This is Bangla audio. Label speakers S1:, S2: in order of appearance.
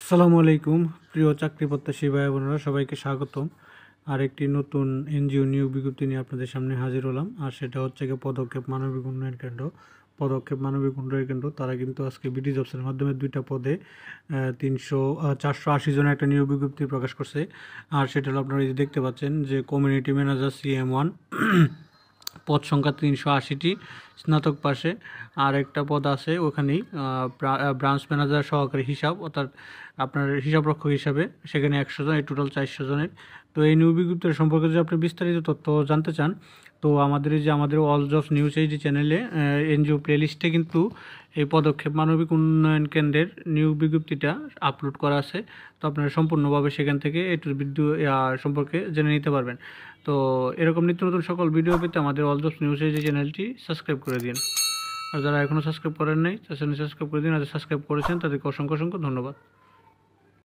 S1: আসসালামু আলাইকুম প্রিয় চাকরি প্রত্যাশী ভাই বোনেরা, সবাইকে স্বাগতম। আর একটি নতুন এনজিও নিয়োগ বিজ্ঞপ্তি নিয়ে আপনাদের সামনে হাজির হলাম। আর সেটা হচ্ছে গিয়ে পদক্ষেপ মানবিক উন্নয়ন কেন্দ্র। পদক্ষেপ মানবিক উন্নয়ন কেন্দ্র তারা কিন্তু আজকে বিডি জবসের মাধ্যমে 2টা পদে 480 জনের একটা নিয়োগ বিজ্ঞপ্তি প্রকাশ করছে। আর সেটা হলো আপনারা এই যে দেখতে পাচ্ছেন যে কমিউনিটি ম্যানেজার CM1 পদ সংখ্যা 380টি, স্নাতক পাশে। আর একটা পদ আছে ওখানেই ব্রাঞ্চ ম্যানেজার সহকারী হিসাব, অর্থাৎ আপনার হিসাবরক্ষক হিসাবে, সেখানে 100 জন, এই টোটাল 400 জনের। তো এই নিয়োগ বিজ্ঞপ্তির সম্পর্কে যদি আপনি বিস্তারিত তথ্য জানতে চান, তো আমাদের অল জবস নিউজ এই যে চ্যানেলে এনজিও প্লেলিস্টে কিন্তু এই পদক্ষেপ মানবিক উন্নয়ন কেন্দ্রের নিয়োগ বিজ্ঞপ্তিটা আপলোড করা আছে। তো আপনারা সম্পূর্ণভাবে সেখান থেকে এটার সম্পর্কে জেনে নিতে পারবেন। তো এরকম নিত্য নতুন সকল ভিডিও পেতে আমাদের অল জবস নিউজ এই যে চ্যানেলটি সাবস্ক্রাইব করে দিন। আর যারা এখনও সাবস্ক্রাইব করেন নাই তাদের সাবস্ক্রাইব করে দিন। আর সাবস্ক্রাইব করেছেন তাদেরকে অসংখ্য অসংখ্য ধন্যবাদ।